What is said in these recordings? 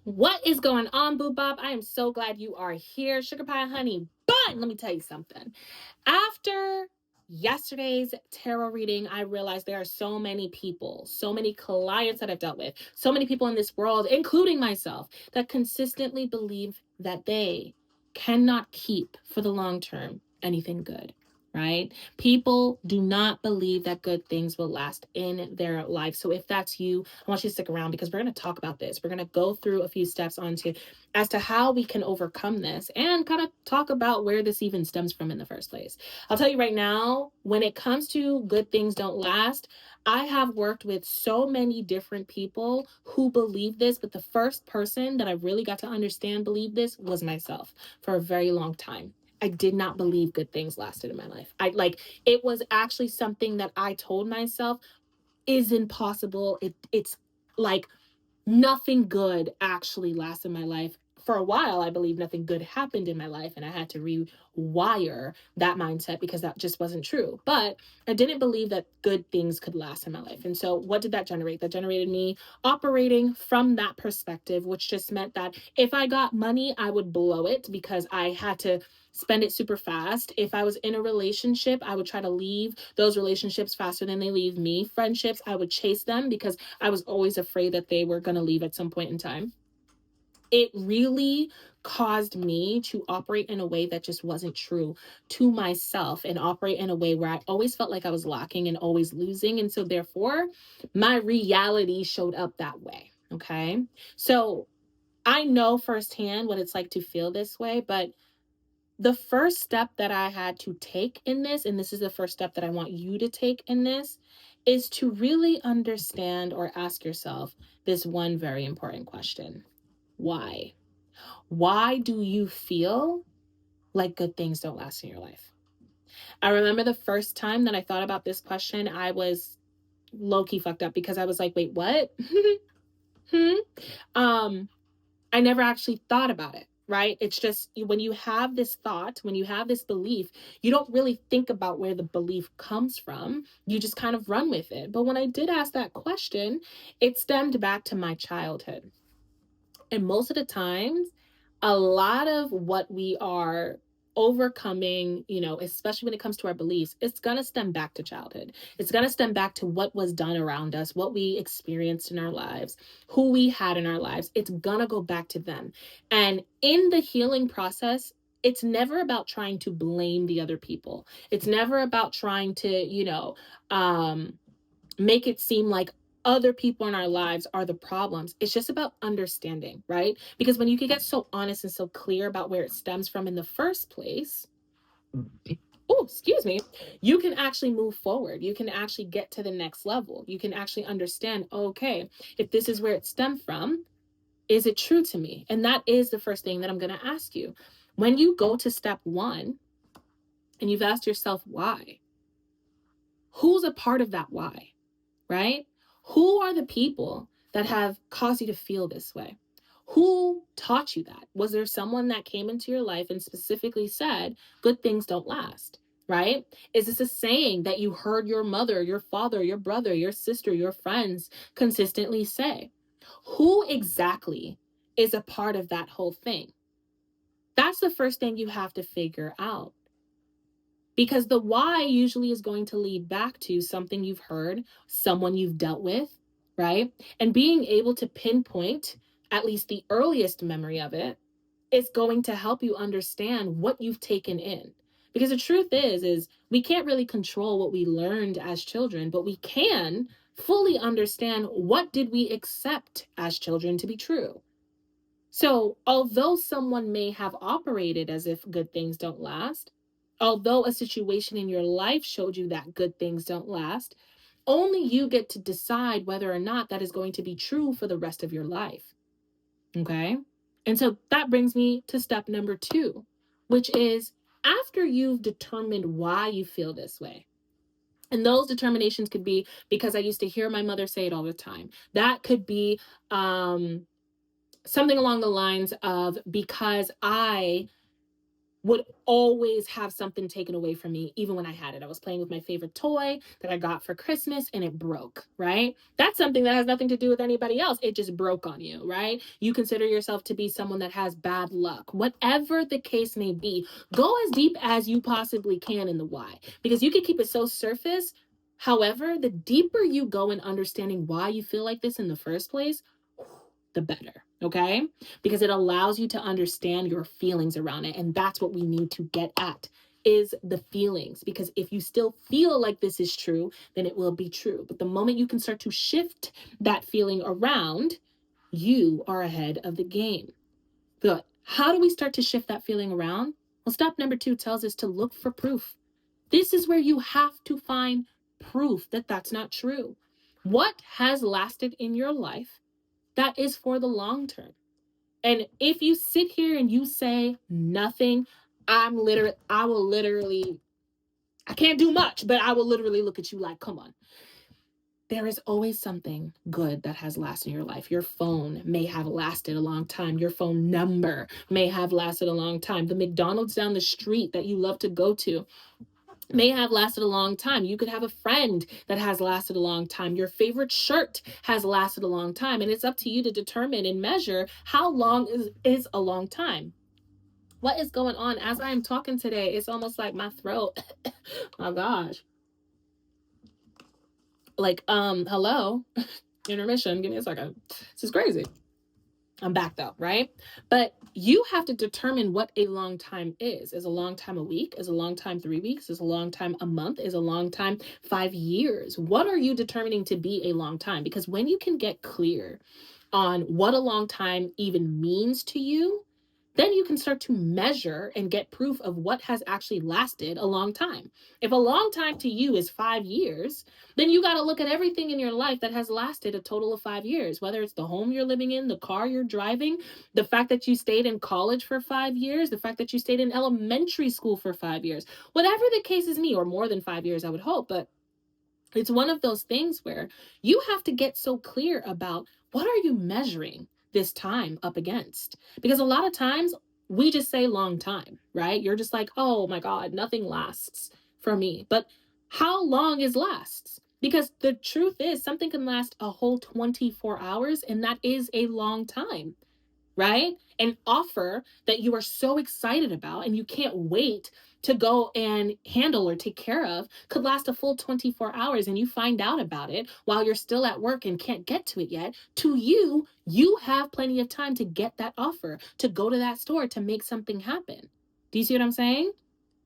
What is going on, Boo Bob? I am so glad you are here. Sugar Pie Honey Bun. Let me tell you something. After yesterday's tarot reading, I realized there are so many people, so many clients that I've dealt with, so many people in this world, including myself, that consistently believe that they cannot keep for the long term anything good. Right? People do not believe that good things will last in their life. So if that's you, I want you to stick around because we're going to talk about this. We're going to go through a few steps onto as to how we can overcome this and kind of talk about where this even stems from in the first place. I'll tell you right now, when it comes to good things don't last, I have worked with so many different people who believe this, but the first person that I really got to understand believe this was myself for a very long time. I did not believe good things lasted in my life. It was actually something that I told myself is impossible. It's like nothing good actually lasts in my life. For a while, I believe nothing good happened in my life, and I had to rewire that mindset because that just wasn't true. But I didn't believe that good things could last in my life. And so, what did that generate? That generated me operating from that perspective, which just meant that if I got money, I would blow it because I had to spend it super fast. If I was in a relationship, I would try to leave those relationships faster than they leave me. Friendships, I would chase them because I was always afraid that they were going to leave at some point in time. It really caused me to operate in a way that just wasn't true to myself and operate in a way where I always felt like I was lacking and always losing. And so, therefore, my reality showed up that way. Okay. So, I know firsthand what it's like to feel this way, but the first step that I had to take in this, and this is the first step that I want you to take in this, is to really understand or ask yourself this one very important question. Why? Why do you feel like good things don't last in your life? I remember the first time that I thought about this question, I was low key fucked up because I was like, wait, what? hmm? Um, I never actually thought about it, right? It's just when you have this thought, when you have this belief, you don't really think about where the belief comes from. You just kind of run with it. But when I did ask that question, it stemmed back to my childhood. And most of the times, a lot of what we are overcoming, especially when it comes to our beliefs, it's going to stem back to childhood. It's going to stem back to what was done around us, what we experienced in our lives, who we had in our lives. It's going to go back to them. And in the healing process, it's never about trying to blame the other people. It's never about trying to, make it seem like other people in our lives are the problems. It's just about understanding, right? Because when you can get so honest and so clear about where it stems from in the first place, oh, excuse me, you can actually move forward. You can actually get to the next level. You can actually understand, okay, if this is where it stemmed from, is it true to me? And that is the first thing that I'm going to ask you. When you go to step one and you've asked yourself why, who's a part of that why? Right? Who are the people that have caused you to feel this way? Who taught you that? Was there someone that came into your life and specifically said, good things don't last? Right? Is this a saying that you heard your mother, your father, your brother, your sister, your friends consistently say? Who exactly is a part of that whole thing? That's the first thing you have to figure out. Because the why usually is going to lead back to something you've heard, someone you've dealt with, right? And being able to pinpoint at least the earliest memory of it is going to help you understand what you've taken in. Because the truth is we can't really control what we learned as children, but we can fully understand what did we accept as children to be true. So, although someone may have operated as if good things don't last, although a situation in your life showed you that good things don't last, only you get to decide whether or not that is going to be true for the rest of your life. Okay? And so that brings me to step number 2, which is after you've determined why you feel this way. And those determinations could be because I used to hear my mother say it all the time. That could be something along the lines of because I would always have something taken away from me, even when I had it. I was playing with my favorite toy that I got for Christmas and it broke, right? That's something that has nothing to do with anybody else. It just broke on you, right? You consider yourself to be someone that has bad luck. Whatever the case may be, go as deep as you possibly can in the why, because you can keep it so surface. However, the deeper you go in understanding why you feel like this in the first place, the better, okay? Because it allows you to understand your feelings around it. And that's what we need to get at, is the feelings. Because if you still feel like this is true, then it will be true. But the moment you can start to shift that feeling around, you are ahead of the game. Good. How do we start to shift that feeling around? Well, step number 2 tells us to look for proof. This is where you have to find proof that that's not true. What has lasted in your life that is for the long term? And if you sit here and you say nothing, I will literally, I can't do much, but I will literally look at you like, come on. There is always something good that has lasted in your life. Your phone may have lasted a long time. Your phone number may have lasted a long time. The McDonald's down the street that you love to go to may have lasted a long time. You could have a friend that has lasted a long time. Your favorite shirt has lasted a long time. And it's up to you to determine and measure how long is a long time. What is going on? As I am talking today, it's almost like my throat. My gosh. Like, hello, intermission. Give me a second. This is crazy. I'm back though, right? But you have to determine what a long time is. Is a long time a week? Is a long time 3 weeks? Is a long time a month? Is a long time 5 years? What are you determining to be a long time? Because when you can get clear on what a long time even means to you, then you can start to measure and get proof of what has actually lasted a long time. If a long time to you is 5 years, then you got to look at everything in your life that has lasted a total of 5 years, whether it's the home you're living in, the car you're driving, the fact that you stayed in college for 5 years, the fact that you stayed in elementary school for 5 years, whatever the case is me, or more than 5 years, I would hope. But it's one of those things where you have to get so clear about what are you measuring this time up against? Because a lot of times we just say long time, right? You're just like, oh my God, nothing lasts for me. But how long is lasts? Because the truth is something can last a whole 24 hours, and that is a long time, right? An offer that you are so excited about and you can't wait to go and handle or take care of could last a full 24 hours, and you find out about it while you're still at work and can't get to it yet. To you, you have plenty of time to get that offer, to go to that store, to make something happen. Do you see what I'm saying?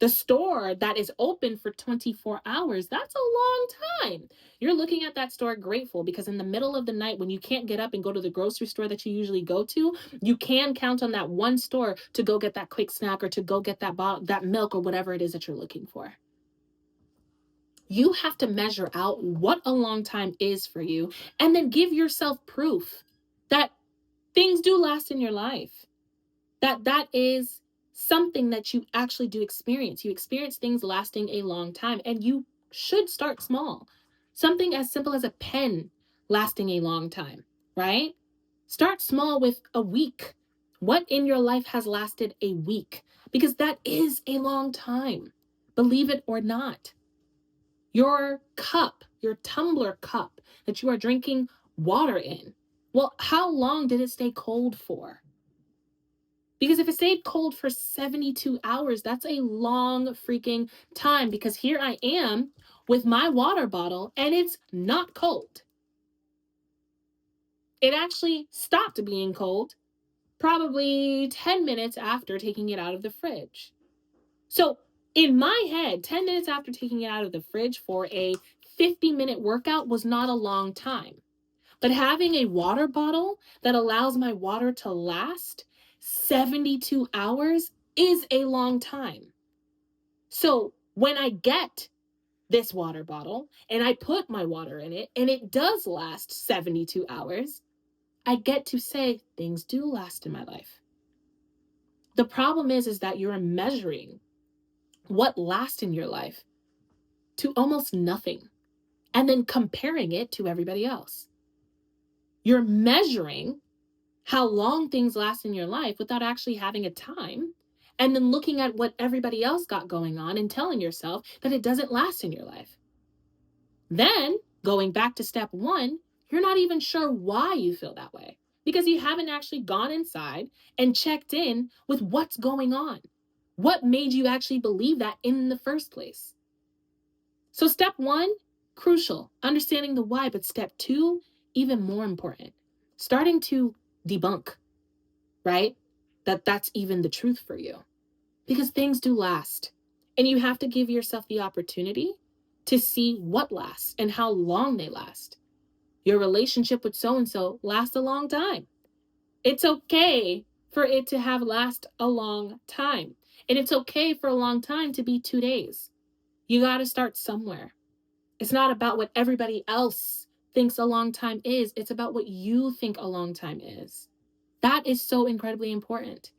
The store that is open for 24 hours, that's a long time. You're looking at that store grateful because in the middle of the night when you can't get up and go to the grocery store that you usually go to, you can count on that one store to go get that quick snack or to go get that milk or whatever it is that you're looking for. You have to measure out what a long time is for you and then give yourself proof that things do last in your life. That is something that you actually do experience. You experience things lasting a long time, and you should start small. Something as simple as a pen lasting a long time, right? Start small with a week. What in your life has lasted a week? Because that is a long time, believe it or not. Your cup, your tumbler cup that you are drinking water in, well, how long did it stay cold for? Because if it stayed cold for 72 hours, that's a long freaking time. Because here I am with my water bottle and it's not cold. It actually stopped being cold probably 10 minutes after taking it out of the fridge. So in my head, 10 minutes after taking it out of the fridge for a 50-minute workout was not a long time. But having a water bottle that allows my water to last 72 hours is a long time. So when I get this water bottle and I put my water in it and it does last 72 hours, I get to say things do last in my life. The problem is that you're measuring what lasts in your life to almost nothing and then comparing it to everybody else. You're measuring how long things last in your life without actually having a time and then looking at what everybody else got going on and telling yourself that it doesn't last in your life. Then, going back to step one, you're not even sure why you feel that way because you haven't actually gone inside and checked in with what's going on. What made you actually believe that in the first place? So, step one, crucial, understanding the why, but step two, even more important, starting to debunk, right? That's even the truth for you because things do last. And you have to give yourself the opportunity to see what lasts and how long they last. Your relationship with so and so lasts a long time. It's okay for it to have last a long time. And it's okay for a long time to be 2 days. You got to start somewhere. It's not about what everybody else thinks a long time is. It's about what you think a long time is. That is so incredibly important.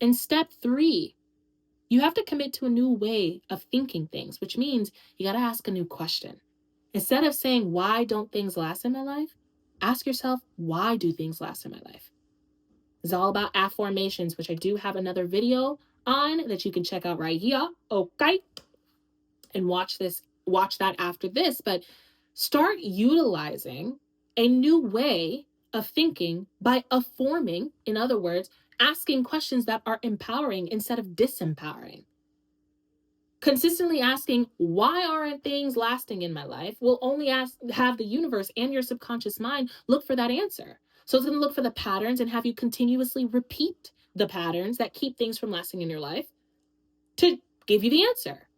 And step three, you have to commit to a new way of thinking things, which means you got to ask a new question. Instead of saying, why don't things last in my life? Ask yourself, why do things last in my life? It's all about affirmations, which I do have another video on that you can check out right here. Okay. And watch that after this. But start utilizing a new way of thinking by affirming, in other words, asking questions that are empowering instead of disempowering. Consistently asking, why aren't things lasting in my life, will only have the universe and your subconscious mind look for that answer. So it's going to look for the patterns and have you continuously repeat the patterns that keep things from lasting in your life to give you the answer.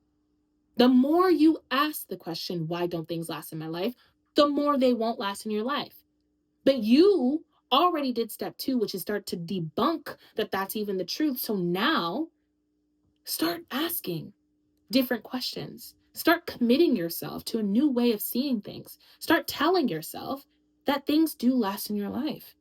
The more you ask the question, why don't things last in my life, the more they won't last in your life. But you already did step two, which is start to debunk that that's even the truth. So now start asking different questions. Start committing yourself to a new way of seeing things. Start telling yourself that things do last in your life.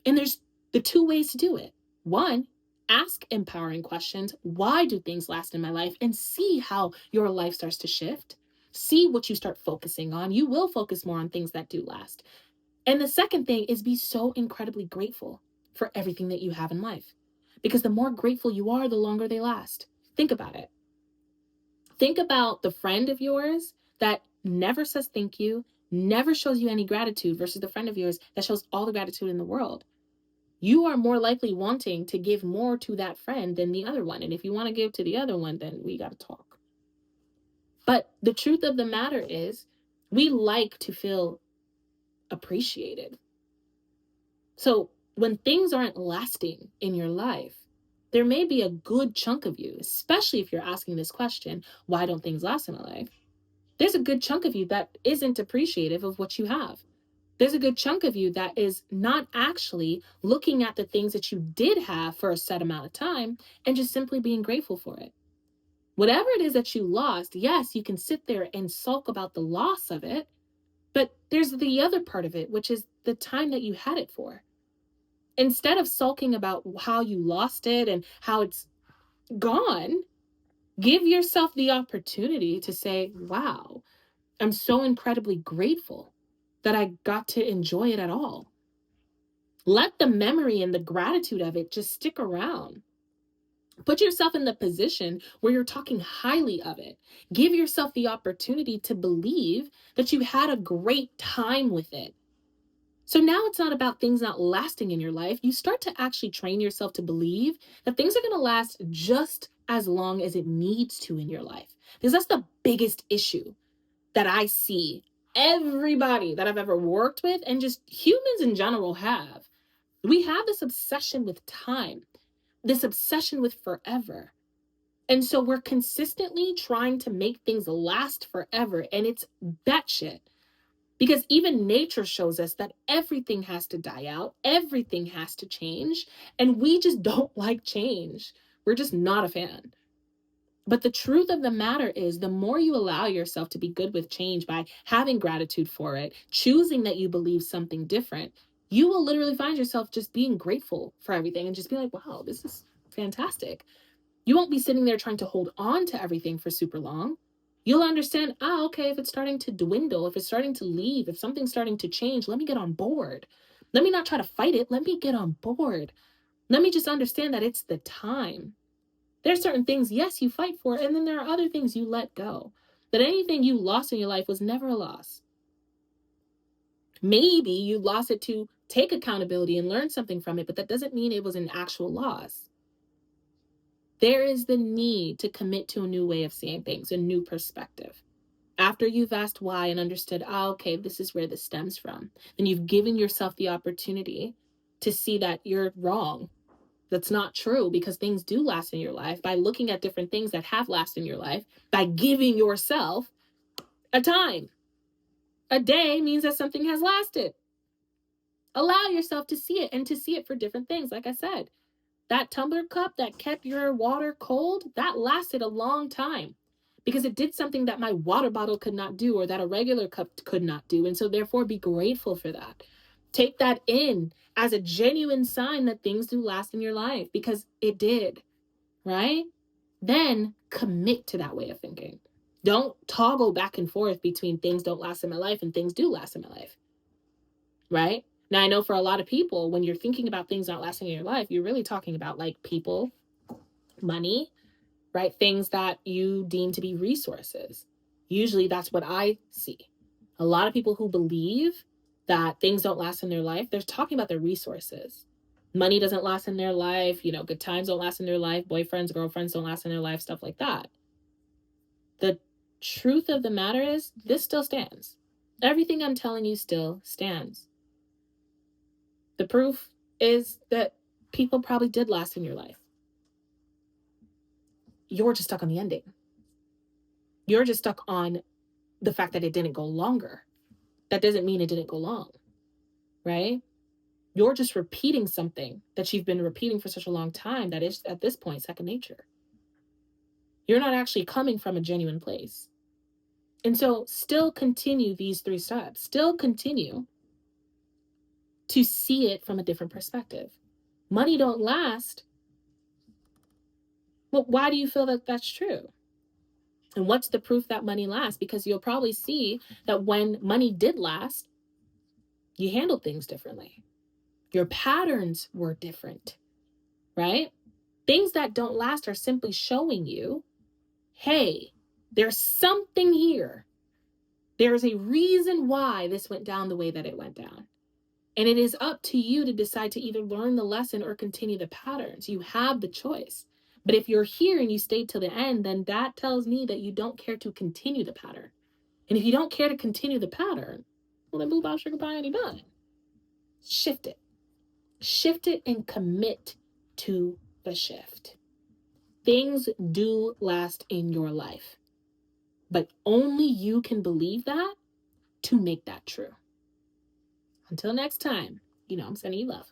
And there's the two ways to do it. One, ask empowering questions. Why do things last in my life? And see how your life starts to shift. See what you start focusing on. You will focus more on things that do last. And the second thing is be so incredibly grateful for everything that you have in life. Because the more grateful you are, the longer they last. Think about it. Think about the friend of yours that never says thank you, never shows you any gratitude versus the friend of yours that shows all the gratitude in the world. You are more likely wanting to give more to that friend than the other one. And if you want to give to the other one, then we got to talk. But the truth of the matter is, we like to feel appreciated. So when things aren't lasting in your life, there may be a good chunk of you, especially if you're asking this question, why don't things last in my life? There's a good chunk of you that isn't appreciative of what you have. There's a good chunk of you that is not actually looking at the things that you did have for a set amount of time and just simply being grateful for it. Whatever it is that you lost, yes, you can sit there and sulk about the loss of it, but there's the other part of it, which is the time that you had it for. Instead of sulking about how you lost it and how it's gone, give yourself the opportunity to say, wow, I'm so incredibly grateful that I got to enjoy it at all. Let the memory and the gratitude of it just stick around. Put yourself in the position where you're talking highly of it. Give yourself the opportunity to believe that you had a great time with it. So now it's not about things not lasting in your life. You start to actually train yourself to believe that things are going to last just as long as it needs to in your life. Because that's the biggest issue that I see everybody that I've ever worked with and just humans in general have. We have this obsession with time, this obsession with forever. And so we're consistently trying to make things last forever. And it's batshit. Because even nature shows us that everything has to die out, everything has to change, and we just don't like change. We're just not a fan. But the truth of the matter is, the more you allow yourself to be good with change by having gratitude for it, choosing that you believe something different, you will literally find yourself just being grateful for everything and just be like, wow, this is fantastic. You won't be sitting there trying to hold on to everything for super long. You'll understand, okay, if it's starting to dwindle, if it's starting to leave, if something's starting to change, let me get on board. Let me not try to fight it. Let me get on board. Let me just understand that it's the time. There's certain things, yes, you fight for, and then there are other things you let go. That anything you lost in your life was never a loss. Maybe you lost it to take accountability and learn something from it, but that doesn't mean it was an actual loss. There is the need to commit to a new way of seeing things, a new perspective. After you've asked why and understood, okay, this is where this stems from, then you've given yourself the opportunity to see that you're wrong. That's not true, because things do last in your life by looking at different things that have lasted in your life, by giving yourself a time. A day means that something has lasted. Allow yourself to see it, and to see it for different things. Like I said, that tumbler cup that kept your water cold, that lasted a long time because it did something that my water bottle could not do, or that a regular cup could not do. And so therefore be grateful for that. Take that in as a genuine sign that things do last in your life, because it did, right? Then commit to that way of thinking. Don't toggle back and forth between things don't last in my life and things do last in my life, right? Now, I know for a lot of people, when you're thinking about things not lasting in your life, you're really talking about like people, money, right? Things that you deem to be resources. Usually that's what I see. A lot of people who believe that things don't last in their life, they're talking about their resources. Money doesn't last in their life, good times don't last in their life, boyfriends, girlfriends don't last in their life, stuff like that. The truth of the matter is, this still stands. Everything I'm telling you still stands. The proof is that people probably did last in your life. You're just stuck on the ending. You're just stuck on the fact that it didn't go longer. That doesn't mean it didn't go long, right? You're just repeating something that you've been repeating for such a long time that is, at this point, second nature. You're not actually coming from a genuine place. And so still continue these 3 steps. Still continue to see it from a different perspective. Money don't last. Well, why do you feel that that's true? And what's the proof that money lasts? Because you'll probably see that when money did last, you handled things differently. Your patterns were different, right? Things that don't last are simply showing you, hey, there's something here. There's a reason why this went down the way that it went down. And it is up to you to decide to either learn the lesson or continue the patterns. You have the choice. But if you're here and you stay till the end, then that tells me that you don't care to continue the pattern. And if you don't care to continue the pattern, well, then boo bop sugar pie ain't done. Shift it. Shift it and commit to the shift. Things do last in your life, but only you can believe that to make that true. Until next time, I'm sending you love.